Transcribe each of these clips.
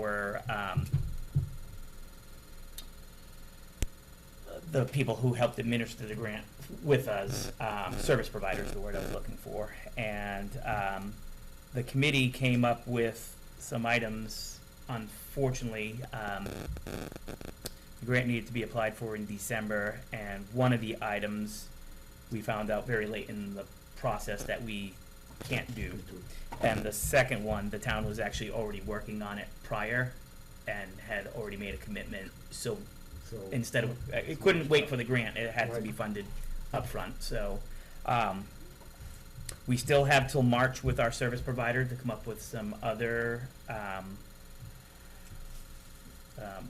our the people who helped administer the grant with us, service providers, the word I was looking for, and the committee came up with some items. Unfortunately, the grant needed to be applied for in December, and one of the items we found out very late in the process that we can't do. And the second one, the town was actually already working on it prior and had already made a commitment. So instead of, it couldn't wait for the grant, it had to be funded upfront. So we still have till March with our service provider to come up with some other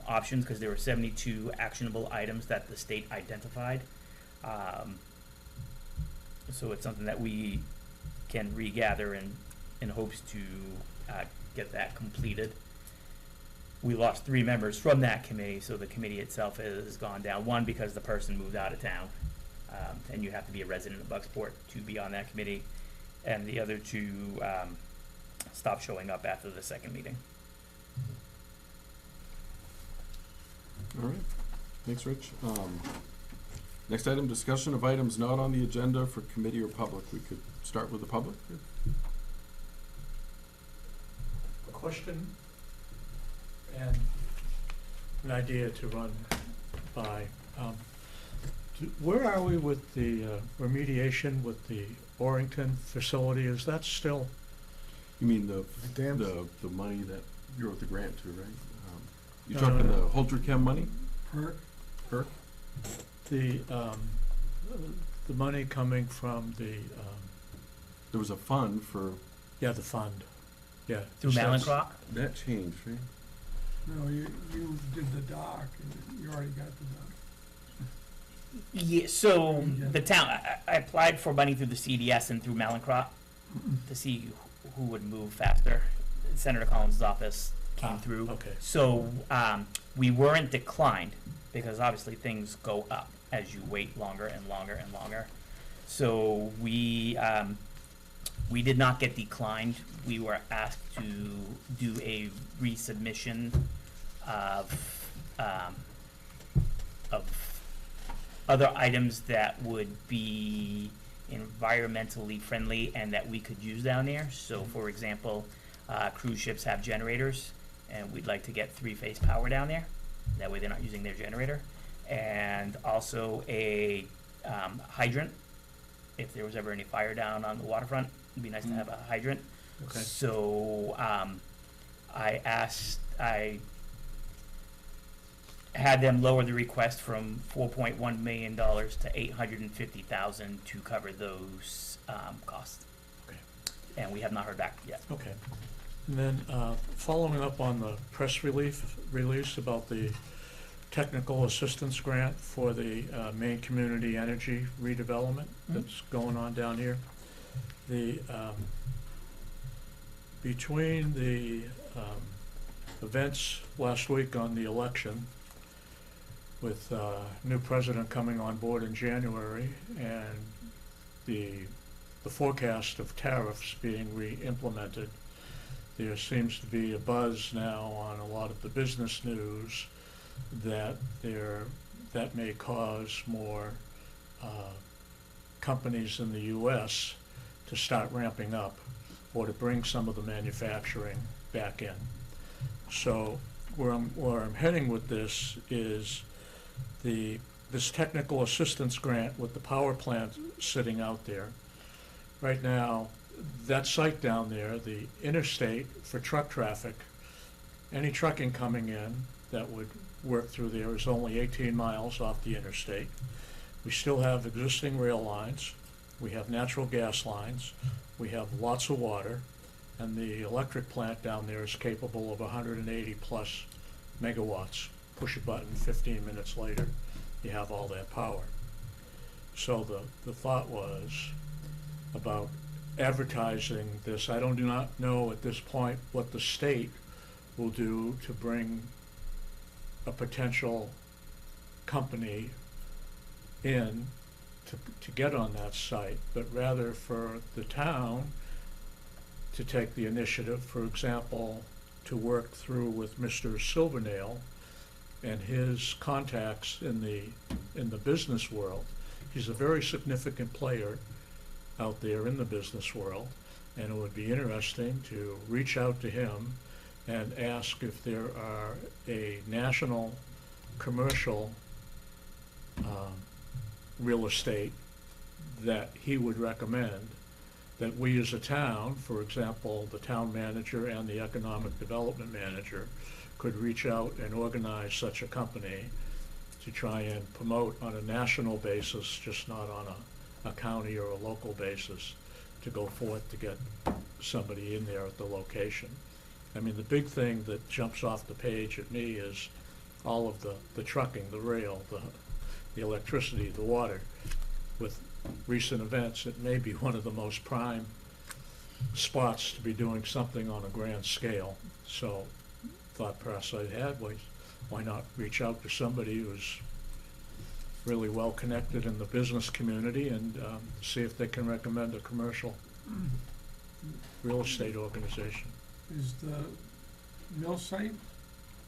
options, because there were 72 actionable items that the state identified. So it's something that we can regather in hopes to get that completed. We lost 3 members from that committee, so the committee itself has gone down. One, because the person moved out of town, and you have to be a resident of Bucksport to be on that committee, and the other 2 stopped showing up after the second meeting. All right, thanks, Rich. Next item, discussion of items not on the agenda for committee or public. We could start with the public. A question and an idea to run by. Where are we with the remediation with the Orrington facility? Is that still? You mean the dams? the money that you wrote the grant to, right? You're No, talking no, no. the Holterchem money? PERC? The money coming from the, There was a fund for, the fund, yeah. Through So that's- Malincrot? that changed, right? No, you did the dock, and you already got the dock. Yeah, so the town, I applied for money through the CDS and through Malincrot to see who would move faster. Senator Collins' office came through. Okay. So we weren't declined, because obviously things go up as you wait longer and longer and longer. So we did not get declined. We were asked to do a resubmission of other items that would be environmentally friendly and that we could use down there. So for example, cruise ships have generators, and we'd like to get 3-phase power down there. That way they're not using their generator. And also a hydrant. If there was ever any fire down on the waterfront, it'd be nice to have a hydrant. Okay. So I had them lower the request from $4.1 million to $850,000 to cover those costs. Okay. And we have not heard back yet. Okay. And then, following up on the press release about the technical assistance grant for the Maine Community Energy redevelopment that's going on down here. The, between the events last week on the election, with new president coming on board in January, and the forecast of tariffs being re-implemented, there seems to be a buzz now on a lot of the business news that that may cause more companies in the U.S. to start ramping up, or to bring some of the manufacturing back in. So where I'm heading with this is this technical assistance grant with the power plant sitting out there. Right now, that site down there, the interstate for truck traffic, any trucking coming in that would work through there is only 18 miles off the interstate. We still have existing rail lines. We have natural gas lines. We have lots of water. And the electric plant down there is capable of 180 plus megawatts. Push a button, 15 minutes later, you have all that power. So the thought was about advertising this. I do not know at this point what the state will do to bring a potential company in to get on that site, but rather for the town to take the initiative, for example, to work through with Mr. Silvernail and his contacts in the business world. He's a very significant player out there in the business world, and it would be interesting to reach out to him and ask if there are a national commercial real estate that he would recommend that we as a town, for example, the town manager and the economic development manager, could reach out and organize such a company to try and promote on a national basis, just not on a county or a local basis, to go forth to get somebody in there at the location. I mean, the big thing that jumps off the page at me is all of the trucking, the rail, the electricity, the water. With recent events, it may be one of the most prime spots to be doing something on a grand scale. So, thought process I had was, why not reach out to somebody who's really well connected in the business community and see if they can recommend a commercial real estate organization. Is the mill site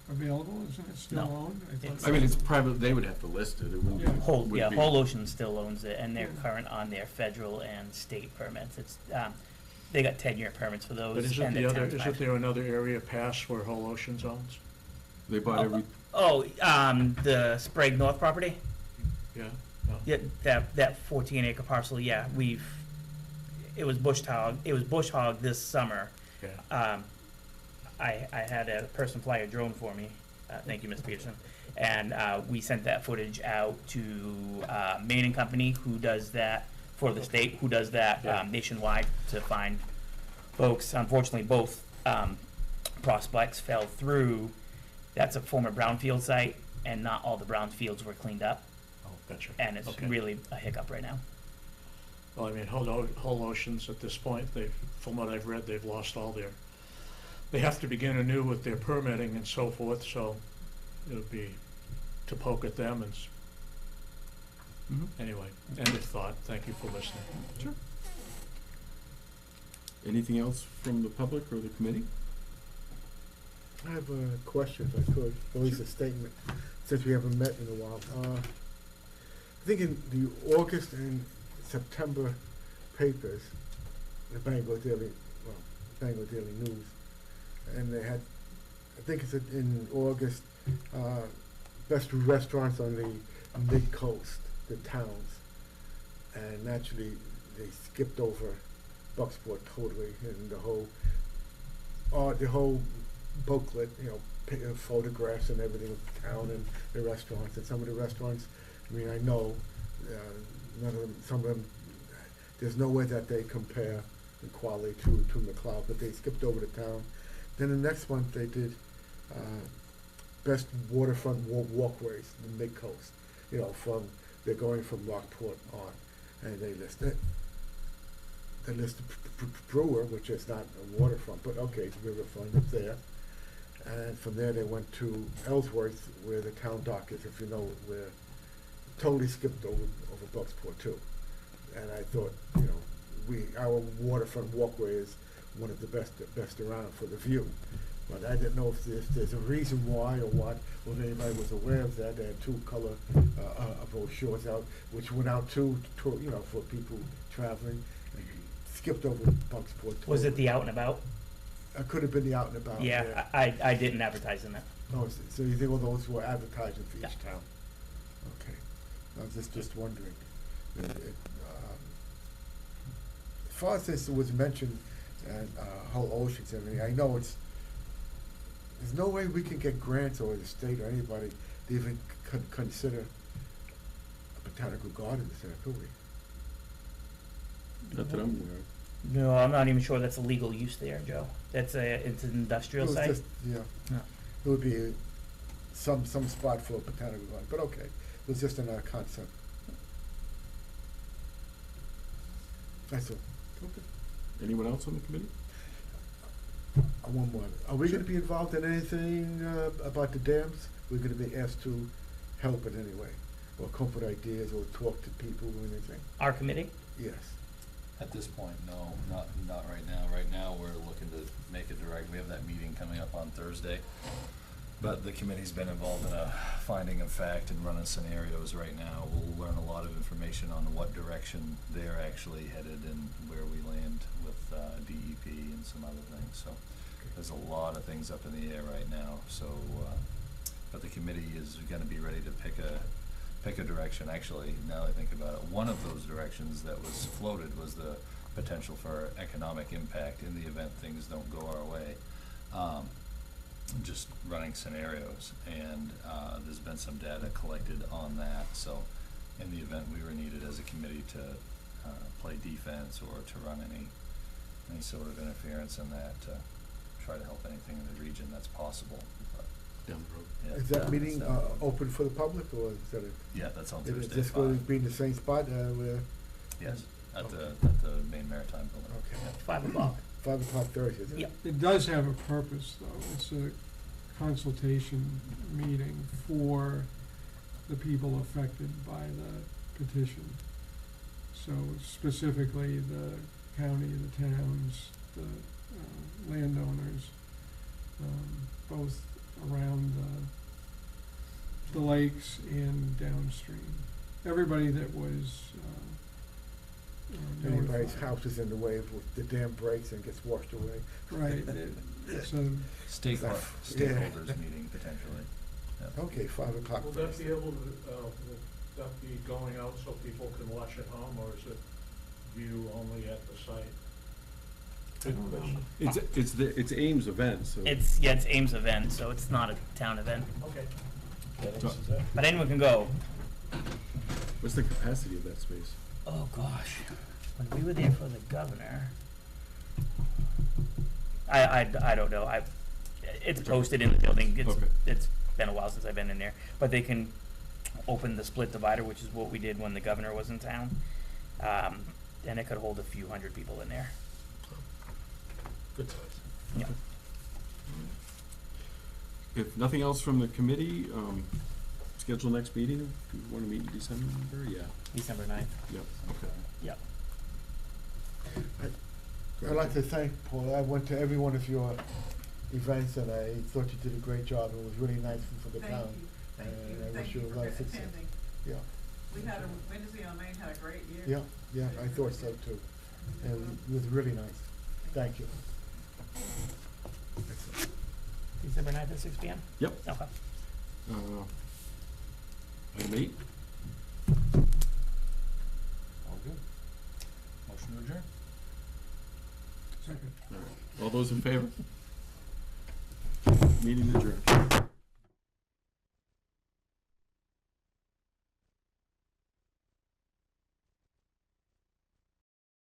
available? Isn't it still No. owned? It's- I mean, it's private, they would have to list it, it wouldn't be. Yeah. Whole, would yeah, be- Whole Ocean still owns it, and they're Yeah. current on their federal and state permits. It's, they got 10-year permits for those. But and isn't the the other, town's isn't five. there another area past where Whole Oceans owns? They bought every, Oh, the Sprague North property? Yeah? Yeah, that 14-acre parcel, yeah, it was bush hog this summer. Yeah. I had a person fly a drone for me, thank you, Ms. Peterson, and we sent that footage out to Main and Company, who does that for the state, who does that Yeah. nationwide to find folks. Unfortunately, both prospects fell through. That's a former brownfield site, and not all the brownfields were cleaned up, Oh, gotcha. and it's Okay. really a hiccup right now. Well, I mean, Whole Oceans at this point, from what I've read, they've lost all they have to begin anew with their permitting and so forth, so it would be to poke at them and, Mhm. anyway, end of thought. Thank you for listening. Sure. Anything else from the public or the committee? I have a question, if I could, or at least a statement, since we haven't met in a while. I think in the August and September papers, the Bangor Daily News, and they had, I think it's in August, best restaurants on the mid-coast, the towns. And naturally, they skipped over Bucksport totally, and the whole booklet, photographs and everything of the town and the restaurants. And some of the restaurants, I mean, I know, none of them, some of them, there's no way that they compare in quality to McLeod, but they skipped over the town. Then the next month they did best waterfront walkways in the mid-coast, they're going from Lockport on, and they listed Brewer, which is not a waterfront, but okay, it's riverfront, it's there. And from there they went to Ellsworth, where the town dock is, if you know, where totally skipped over Bucksport too. And I thought, our waterfront walkway is one of the best around for the view. But I didn't know if there's a reason why or what, or if anybody was aware of that. They had two color brochures out, which went out for people traveling. And skipped over Bucksport. Was it the out and about? It could have been the out and about. Yeah, I didn't advertise in that. Oh, so you think all those were advertising for Yeah. each town? Okay. I was just wondering. As far as this was mentioned, and Whole Oceans, I know there's no way we can get grants or the state or anybody to even consider a botanical garden there, could we? Not that I'm aware of. No, I'm not even sure that's a legal use there, Joe. It's an industrial It was site. just, No. it would be some spot for a botanical garden, but okay, it was just another concept. That's all. Okay. Anyone else on the committee? One more. Are we gonna be involved in anything about the dams? We're gonna be asked to help in any way, or come up with ideas, or talk to people or anything? Our committee? Yes. At this point, no, not right now. Right now, we're looking to make a direct, we have that meeting coming up on Thursday. But the committee's been involved in a finding of fact and running scenarios right now. We'll learn a lot of information on what direction they're actually headed and where we land with DEP and some other things. So there's a lot of things up in the air right now, so, but the committee is gonna be ready to pick a direction. Actually, now that I think about it, one of those directions that was floated was the potential for economic impact in the event things don't go our way. Just running scenarios, and there's been some data collected on that, so in the event we were needed as a committee to play defense or to run any sort of interference in that, to try to help anything in the region that's possible. But, Down the road. yeah, Is that it's meeting down the road. open for the public, or is that Yeah, that's on is Thursday. this going to 5. be in the same spot where, Yes, at Okay. the main maritime building. Okay. Yeah. 5 o'clock. 5 o'clock Thursday? is it? Yep. It does have a purpose, though. It's a consultation meeting for the people affected by the petition. So specifically, the county, the towns, the landowners, both around the lakes and downstream. Everybody that was Anybody's notified. house is in the way, if the dam breaks and gets washed away. Right, it's a, Stakeholders meeting potentially. Yeah. Okay, 5 o'clock Will that Thursday. be able to, will that be going out so people can watch at home, or is it view only at the site? I don't know. It's Ames event, so. It's Ames event, so it's not a town event, Okay. but anyone can go. What's the capacity of that space? Oh, gosh, when we were there for the governor, I don't know, it's posted in the building, Okay. it's been a while since I've been in there, but they can open the split divider, which is what we did when the governor was in town, and it could hold a few hundred people in there. Good size. Yeah. If nothing else from the committee, schedule next meeting, do you wanna meet in December? Yeah, December 9th. yep, okay. Yep. I'd like to thank Paul. I went to every one of your events, and I thought you did a great job. It was really nice for the Thank town. you, thank And you, I wish thank you you a for lot of success. attending. Yeah, We had Wednesday on Main had a great year. yeah, I thought so too. And it was really nice. Thank you. Excellent. December 9th at 6 PM? Yep. Okay. Item 8, All good. Motion to adjourn? second. all those in favor? Meeting adjourned.